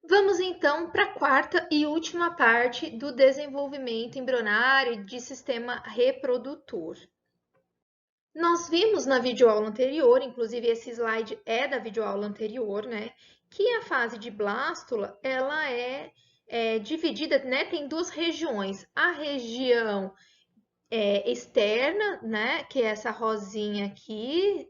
Vamos então para a quarta e última parte do desenvolvimento embrionário de sistema reprodutor. Nós vimos na videoaula anterior, inclusive esse slide é da videoaula anterior, né? Que a fase de blástula, ela é dividida, né? Tem duas regiões. A região externa, né? Que é essa rosinha aqui,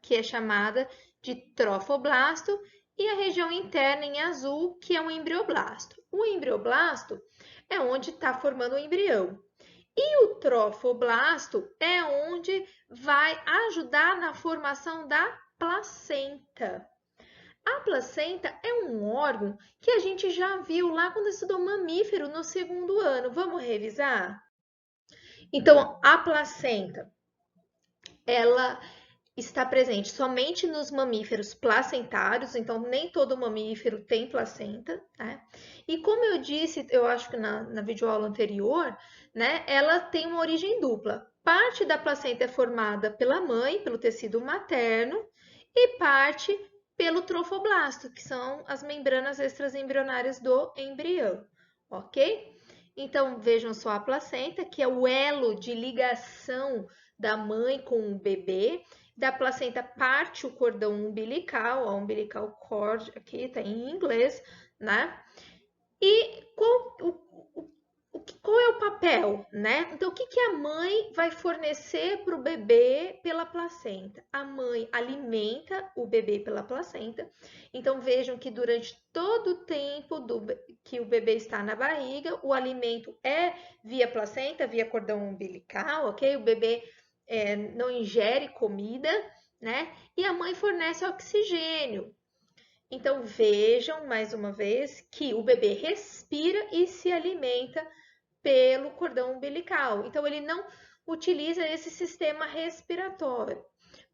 que é chamada de trofoblasto, e a região interna em azul, que é o embrioblasto. O embrioblasto é onde está formando o embrião. E o trofoblasto é onde vai ajudar na formação da placenta. A placenta é um órgão que a gente já viu lá quando estudou mamífero no segundo ano. Vamos revisar? Então, a placenta, ela está presente somente nos mamíferos placentários, então nem todo mamífero tem placenta, né? E como eu disse, eu acho que na videoaula anterior, né, ela tem uma origem dupla. Parte da placenta é formada pela mãe, pelo tecido materno, e parte pelo trofoblasto, que são as membranas extraembrionárias do embrião, ok? Então, vejam só a placenta, que é o elo de ligação da mãe com o bebê. Da placenta parte o cordão umbilical, a umbilical cord aqui tá em inglês, né? E qual é o papel, né? Então, o que a mãe vai fornecer para o bebê pela placenta? A mãe alimenta o bebê pela placenta. Então, vejam que durante todo o tempo que o bebê está na barriga, o alimento é via placenta, via cordão umbilical, ok? O bebê não ingere comida, né? E a mãe fornece oxigênio. Então, vejam mais uma vez que o bebê respira e se alimenta pelo cordão umbilical. Então, ele não utiliza esse sistema respiratório.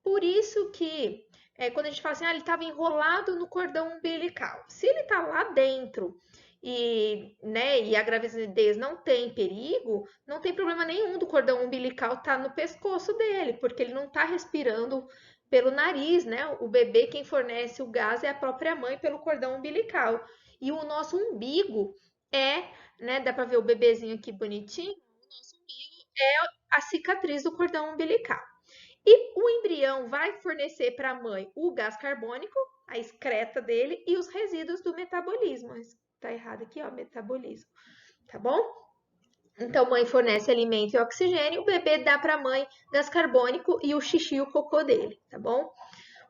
Por isso que, quando a gente fala assim, ele estava enrolado no cordão umbilical. Se ele está lá dentro e a gravidez não tem perigo, não tem problema nenhum do cordão umbilical estar no pescoço dele, porque ele não está respirando pelo nariz, né? O bebê, quem fornece o gás é a própria mãe pelo cordão umbilical. E o nosso umbigo né? Dá para ver o bebezinho aqui bonitinho. O nosso umbigo é a cicatriz do cordão umbilical. E o embrião vai fornecer para a mãe o gás carbônico, a excreta dele, e os resíduos do metabolismo. Tá errado aqui, ó, metabolismo. Tá bom? Então, mãe fornece alimento e oxigênio, o bebê dá para a mãe gás carbônico e o xixi e o cocô dele, tá bom?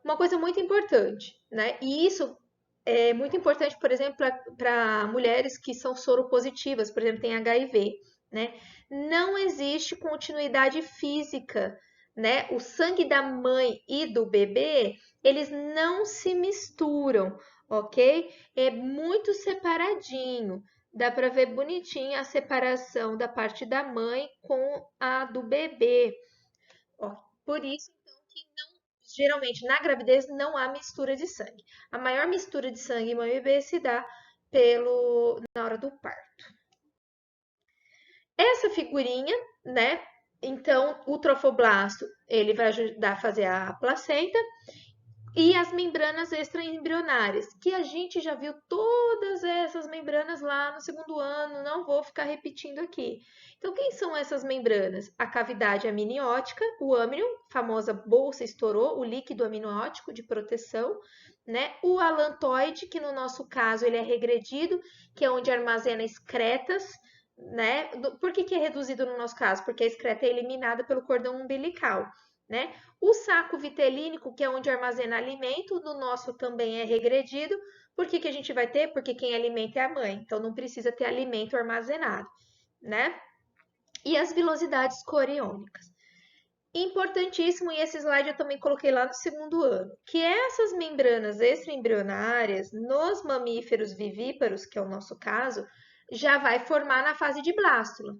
Uma coisa muito importante, né? E isso é muito importante, por exemplo, para mulheres que são soropositivas, por exemplo, tem HIV, né? Não existe continuidade física, né? O sangue da mãe e do bebê, eles não se misturam, ok? É muito separadinho. Dá para ver bonitinho a separação da parte da mãe com a do bebê. Ó, por isso, então, que geralmente na gravidez não há mistura de sangue. A maior mistura de sangue em mãe e bebê se dá na hora do parto. Essa figurinha, né? Então, o trofoblasto, ele vai ajudar a fazer a placenta e as membranas extraembrionárias, que a gente já viu todas essas membranas lá no segundo ano, não vou ficar repetindo aqui. Então, quem são essas membranas? A cavidade amniótica, o âmnion, famosa bolsa estourou, o líquido amniótico de proteção, né? O alantoide, que no nosso caso ele é regredido, que é onde armazena excretas, né? Por que é reduzido no nosso caso? Porque a excreta é eliminada pelo cordão umbilical, né? O saco vitelínico, que é onde armazena alimento, no nosso também é regredido. Por que a gente vai ter? Porque quem alimenta é a mãe, então não precisa ter alimento armazenado, né? E as vilosidades coriônicas. Importantíssimo, e esse slide eu também coloquei lá no segundo ano, que essas membranas extraembrionárias nos mamíferos vivíparos, que é o nosso caso, já vai formar na fase de blástula,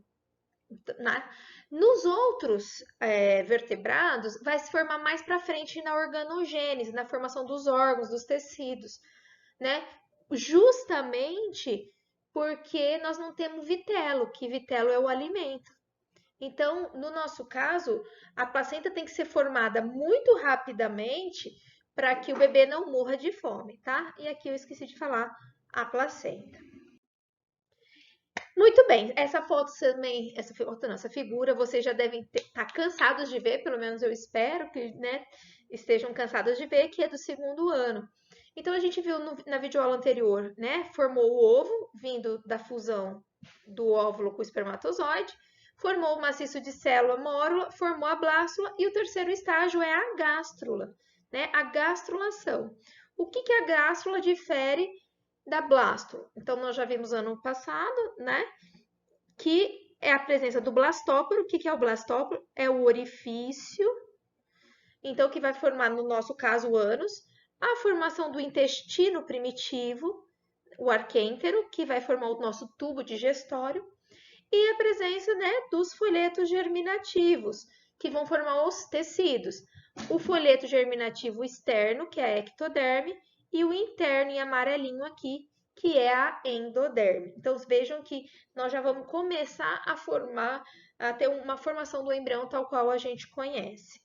né? Nos outros vertebrados, vai se formar mais para frente na organogênese, na formação dos órgãos, dos tecidos, né? Justamente porque nós não temos vitelo, que vitelo é o alimento. Então, no nosso caso, a placenta tem que ser formada muito rapidamente para que o bebê não morra de fome, tá? E aqui eu esqueci de falar a placenta. Muito bem, essa foto também, essa foto não, essa figura vocês já devem estar cansados de ver, pelo menos eu espero que, né, estejam cansados de ver, que é do segundo ano. Então a gente viu na videoaula anterior, né, formou o ovo vindo da fusão do óvulo com o espermatozoide, formou o maciço de célula mórula, formou a blástula e o terceiro estágio é a gástrula, né, a gastrulação. O que a gástrula difere da blástula? Então, nós já vimos ano passado, né? Que é a presença do blastóporo. O que é o blastóporo? É o orifício, então, que vai formar, no nosso caso, o ânus. A formação do intestino primitivo, o arquêntero, que vai formar o nosso tubo digestório. E a presença, né, dos folhetos germinativos, que vão formar os tecidos. O folheto germinativo externo, que é a ectoderme, e o interno em amarelinho aqui, que é a endoderme. Então, vejam que nós já vamos começar a formar, a ter uma formação do embrião tal qual a gente conhece.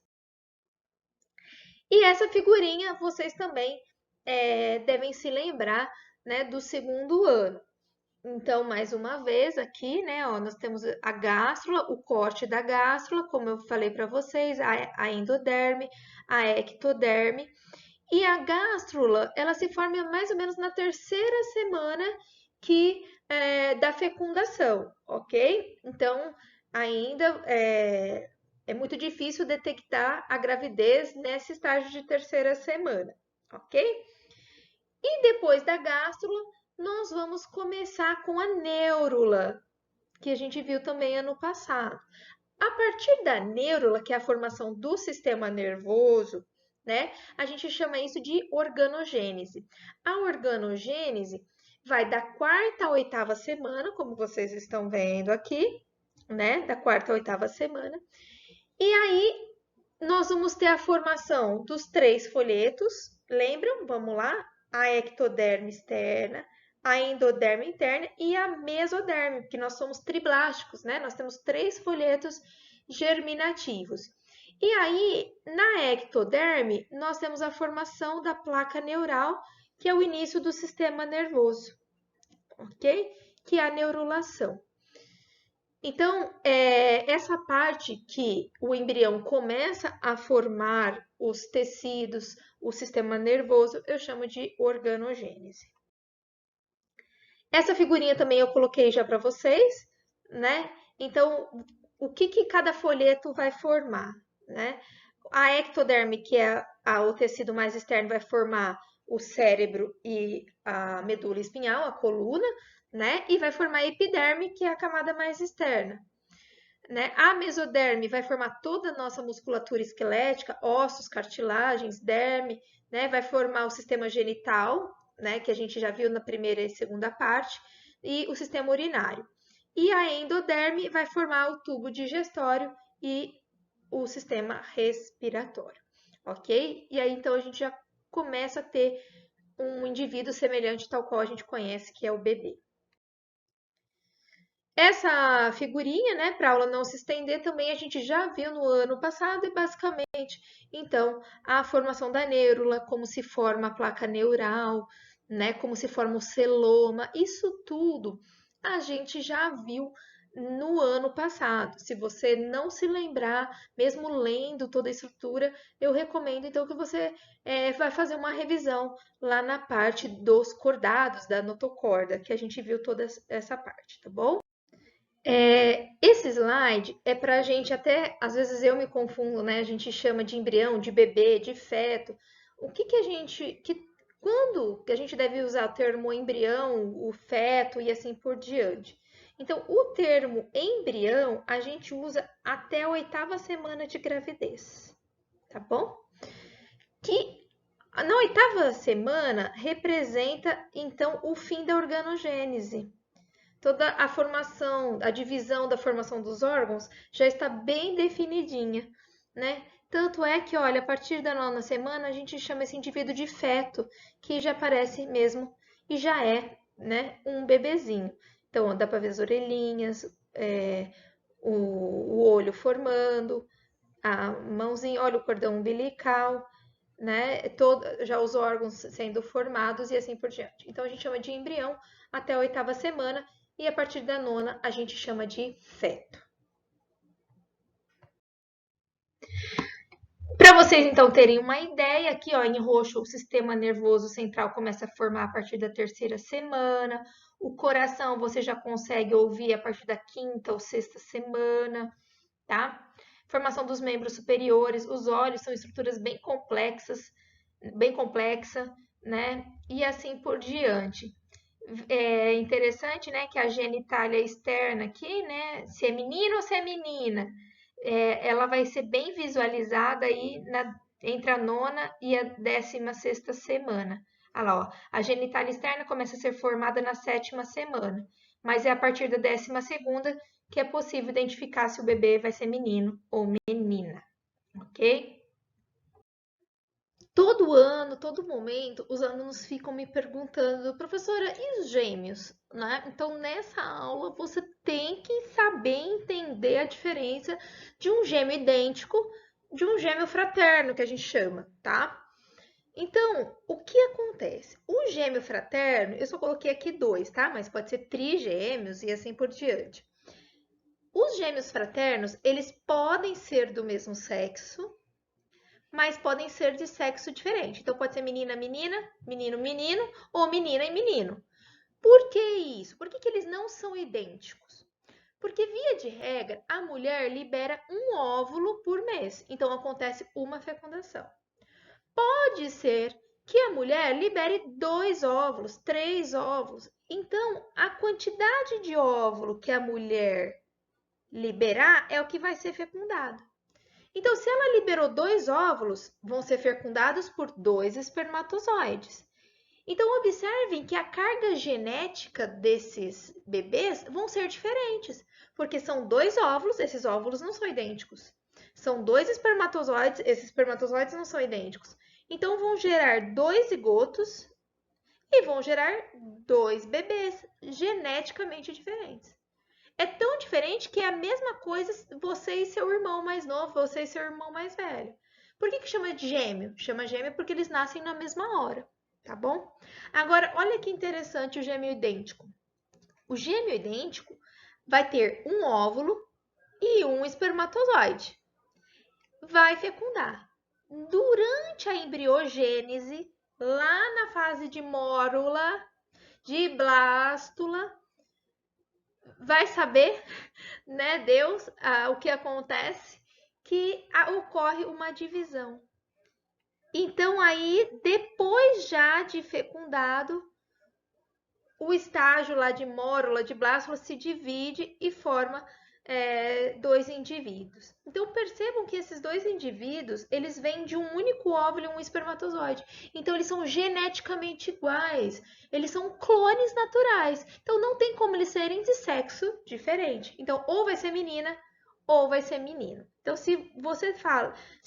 E essa figurinha vocês também devem se lembrar, né, do segundo ano. Então, mais uma vez aqui, né, ó, nós temos a gástrula, o corte da gástrula, como eu falei para vocês, a endoderme, a ectoderme. E a gástrula, ela se forma mais ou menos na terceira semana da fecundação, ok? Então, ainda é muito difícil detectar a gravidez nesse estágio de terceira semana, ok? E depois da gástrula, nós vamos começar com a neurula, que a gente viu também ano passado. A partir da neurula, que é a formação do sistema nervoso, né, a gente chama isso de organogênese. A organogênese vai da quarta à oitava semana, como vocês estão vendo aqui, né, da quarta à oitava semana. E aí nós vamos ter a formação dos três folhetos, lembram? Vamos lá? A ectoderme externa, a endoderme interna e a mesoderme, porque nós somos triblásticos, né? Nós temos três folhetos germinativos. E aí, na ectoderme, nós temos a formação da placa neural, que é o início do sistema nervoso, ok? Que é a neurulação. Então, essa parte que o embrião começa a formar os tecidos, o sistema nervoso, eu chamo de organogênese. Essa figurinha também eu coloquei já para vocês, né? Então, o que cada folheto vai formar, né? A ectoderme, que é o tecido mais externo, vai formar o cérebro e a medula espinhal, a coluna, né? E vai formar a epiderme, que é a camada mais externa. Né? A mesoderme vai formar toda a nossa musculatura esquelética, ossos, cartilagens, derme, né? Vai formar o sistema genital, né? Que a gente já viu na primeira e segunda parte, e o sistema urinário. E a endoderme vai formar o tubo digestório e o sistema respiratório, ok? E aí, então, a gente já começa a ter um indivíduo semelhante tal qual a gente conhece, que é o bebê. Essa figurinha, né, para a aula não se estender, também a gente já viu no ano passado e basicamente, então, a formação da neurula, como se forma a placa neural, né, como se forma o celoma, isso tudo a gente já viu no ano passado. Se você não se lembrar, mesmo lendo toda a estrutura, eu recomendo então que você vai fazer uma revisão lá na parte dos cordados da notocorda, que a gente viu toda essa parte, tá bom? Esse slide é para a gente até, às vezes eu me confundo, né? A gente chama de embrião, de bebê, de feto. O que a gente, quando que a gente deve usar o termo embrião, o feto e assim por diante? Então, o termo embrião a gente usa até a oitava semana de gravidez, tá bom? Que na oitava semana representa então o fim da organogênese. Toda a formação, a divisão da formação dos órgãos já está bem definidinha, né? Tanto é que, olha, a partir da nona semana a gente chama esse indivíduo de feto, que já parece mesmo e já é, né, um bebezinho. Então, dá para ver as orelhinhas, o olho formando, a mãozinha, olha o cordão umbilical, né, já os órgãos sendo formados e assim por diante. Então, a gente chama de embrião até a 8ª semana e a partir da 9ª a gente chama de feto. Para vocês, então, terem uma ideia, aqui ó, em roxo, o sistema nervoso central começa a formar a partir da 3ª semana, o coração você já consegue ouvir a partir da 5ª ou 6ª semana, tá? Formação dos membros superiores, os olhos são estruturas bem complexa, né? E assim por diante. É interessante, né, que a genitália externa aqui, né, se é menino ou se é menina, ela vai ser bem visualizada aí entre a 9ª e a 16ª semana. Olha lá, ó, a genitália externa começa a ser formada na 7ª semana, mas é a partir da 12ª que é possível identificar se o bebê vai ser menino ou menina, ok? Todo ano, todo momento, os alunos ficam me perguntando, professora, e os gêmeos? Né? Então, nessa aula, você tem que saber entender a diferença de um gêmeo idêntico de um gêmeo fraterno, que a gente chama, tá? Então, o que acontece? O gêmeo fraterno, eu só coloquei aqui 2, tá? Mas pode ser trigêmeos e assim por diante. Os gêmeos fraternos, eles podem ser do mesmo sexo, mas podem ser de sexo diferente. Então, pode ser menina, menina, menino, menino ou menina e menino. Por que isso? Por que eles não são idênticos? Porque, via de regra, a mulher libera um óvulo por mês. Então, acontece uma fecundação. Pode ser que a mulher libere 2 óvulos, 3 óvulos. Então, a quantidade de óvulo que a mulher liberar é o que vai ser fecundado. Então, se ela liberou 2 óvulos, vão ser fecundados por 2 espermatozoides. Então, observem que a carga genética desses bebês vão ser diferentes, porque são 2 óvulos, esses óvulos não são idênticos. São 2 espermatozoides, esses espermatozoides não são idênticos. Então, vão gerar 2 zigotos e vão gerar 2 bebês geneticamente diferentes. É tão diferente que é a mesma coisa você e seu irmão mais novo, você e seu irmão mais velho. Por que chama de gêmeo? Chama gêmeo porque eles nascem na mesma hora, tá bom? Agora, olha que interessante o gêmeo idêntico. O gêmeo idêntico vai ter um óvulo e um espermatozoide. Vai fecundar. Durante a embriogênese, lá na fase de mórula, de blástula, vai saber, né, Deus, o que acontece, que ocorre uma divisão. Então, aí, depois já de fecundado, o estágio lá de mórula, de blástula, se divide e forma 2 indivíduos. Então, percebam que esses 2 indivíduos, eles vêm de um único óvulo e um espermatozoide. Então, eles são geneticamente iguais. Eles são clones naturais. Então, não tem como eles serem de sexo diferente. Então, ou vai ser menina ou vai ser menino. Então, se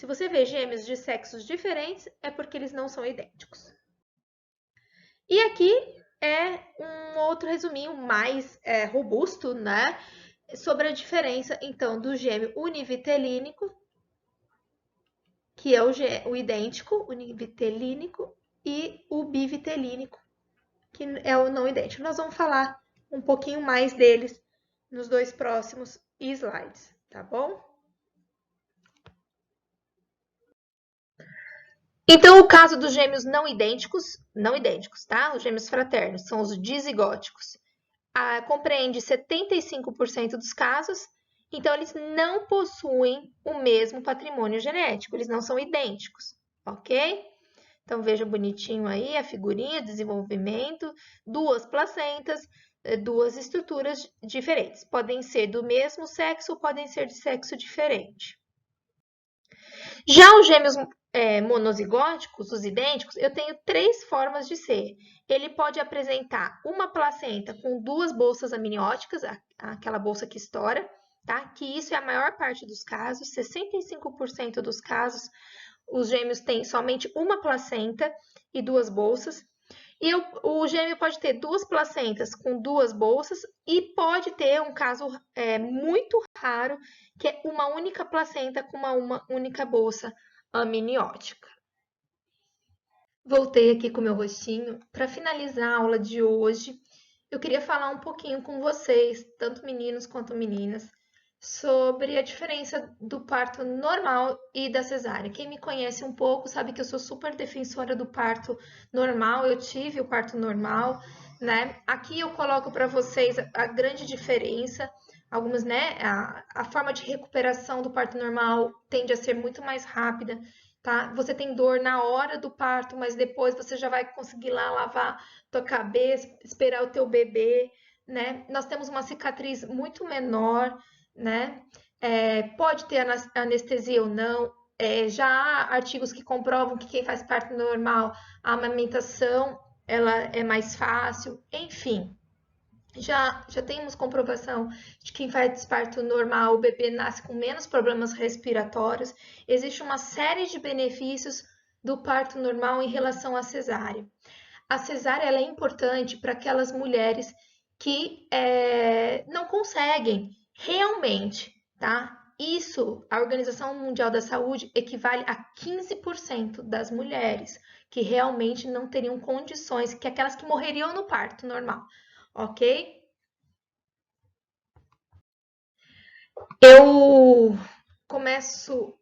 você vê gêmeos de sexos diferentes, é porque eles não são idênticos. E aqui é um outro resuminho mais robusto, né? Sobre a diferença, então, do gêmeo univitelínico, que é o idêntico, univitelínico, e o bivitelínico, que é o não idêntico. Nós vamos falar um pouquinho mais deles nos 2 próximos slides, tá bom? Então, o caso dos gêmeos não idênticos, tá? Os gêmeos fraternos são os dizigóticos. Compreende 75% dos casos, então eles não possuem o mesmo patrimônio genético, eles não são idênticos, ok? Então veja bonitinho aí a figurinha, desenvolvimento, 2 placentas, 2 estruturas diferentes. Podem ser do mesmo sexo ou podem ser de sexo diferente. Já os gêmeos monozigóticos, os idênticos, eu tenho 3 formas de ser. Ele pode apresentar uma placenta com 2 bolsas amnióticas, aquela bolsa que estoura, tá? Que isso é a maior parte dos casos, 65% dos casos, os gêmeos têm somente uma placenta e 2 bolsas. E o gêmeo pode ter 2 placentas com 2 bolsas e pode ter um caso muito raro, que é uma única placenta com uma única bolsa amniótica. Voltei aqui com o meu rostinho. Para finalizar a aula de hoje, eu queria falar um pouquinho com vocês, tanto meninos quanto meninas, sobre a diferença do parto normal e da cesárea. Quem me conhece um pouco sabe que eu sou super defensora do parto normal, eu tive o parto normal, né? Aqui eu coloco para vocês a grande diferença. Algumas, né? A forma de recuperação do parto normal tende a ser muito mais rápida, tá? Você tem dor na hora do parto, mas depois você já vai conseguir lá lavar tua cabeça, esperar o teu bebê, né? Nós temos uma cicatriz muito menor, né? Pode ter anestesia ou não. Já há artigos que comprovam que quem faz parto normal, a amamentação, ela é mais fácil, enfim. Já temos comprovação de que quem faz parto normal, o bebê nasce com menos problemas respiratórios. Existe uma série de benefícios do parto normal em relação à cesárea. A cesárea ela é importante para aquelas mulheres que não conseguem realmente, tá? Isso, a Organização Mundial da Saúde equivale a 15% das mulheres que realmente não teriam condições, que aquelas que morreriam no parto normal, ok? Eu começo,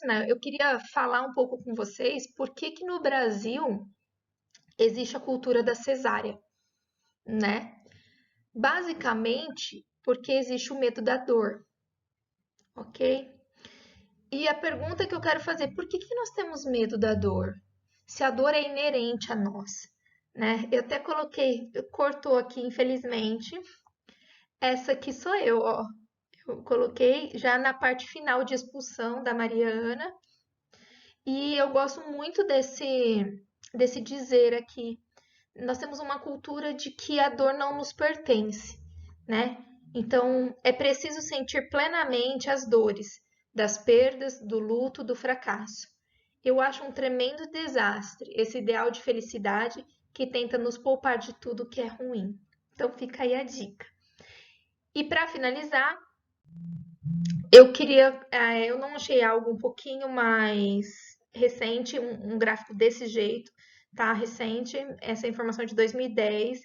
né? Eu queria falar um pouco com vocês por que que no Brasil existe a cultura da cesárea, né? Basicamente porque existe o medo da dor, ok? E a pergunta que eu quero fazer, por que que nós temos medo da dor? Se a dor é inerente a nós, né? Eu até coloquei, cortou aqui, infelizmente. Essa aqui sou eu, ó. Eu coloquei já na parte final de expulsão da Mariana. E eu gosto muito desse dizer aqui. Nós temos uma cultura de que a dor não nos pertence, né? Então, é preciso sentir plenamente as dores das perdas, do luto, do fracasso. Eu acho um tremendo desastre esse ideal de felicidade que tenta nos poupar de tudo que é ruim. Então, fica aí a dica. E para finalizar, eu não achei algo um pouquinho mais recente, um gráfico desse jeito, tá? Recente, essa informação é de 2010,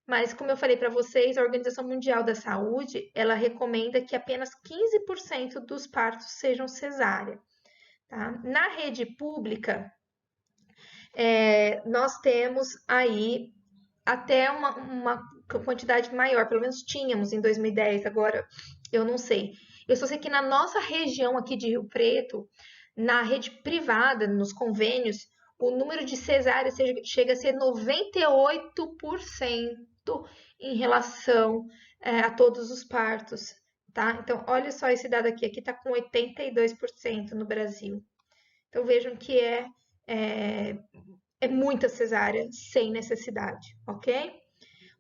mas como eu falei para vocês, a Organização Mundial da Saúde, ela recomenda que apenas 15% dos partos sejam cesárea, tá? Na rede pública, nós temos aí até uma quantidade maior, pelo menos tínhamos em 2010, agora eu não sei. Eu só sei que na nossa região aqui de Rio Preto, na rede privada, nos convênios, o número de cesáreas chega a ser 98% em relação a todos os partos, tá? Então, olha só esse dado aqui está com 82% no Brasil. Então, vejam que é, é muita cesárea sem necessidade, ok?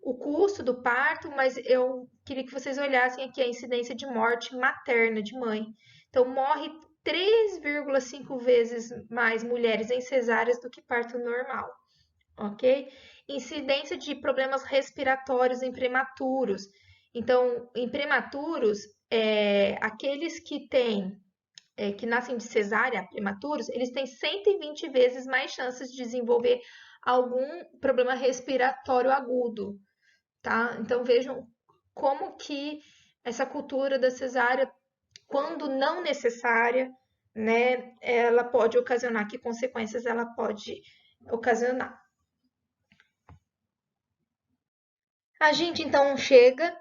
O custo do parto, mas eu queria que vocês olhassem aqui a incidência de morte materna de mãe. Então, morre 3,5 vezes mais mulheres em cesáreas do que parto normal, ok? Incidência de problemas respiratórios em prematuros. Então, em prematuros, aqueles que nascem de cesárea, prematuros, eles têm 120 vezes mais chances de desenvolver algum problema respiratório agudo, tá? Então vejam como que essa cultura da cesárea, quando não necessária, né, ela pode ocasionar, que consequências ela pode ocasionar. A gente então chega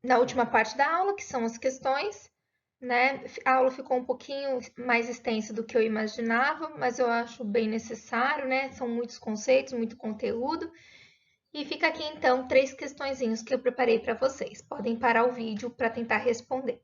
na última parte da aula, que são as questões, né? A aula ficou um pouquinho mais extensa do que eu imaginava, mas eu acho bem necessário, né? São muitos conceitos, muito conteúdo. E fica aqui então 3 questõezinhos que eu preparei para vocês. Podem parar o vídeo para tentar responder.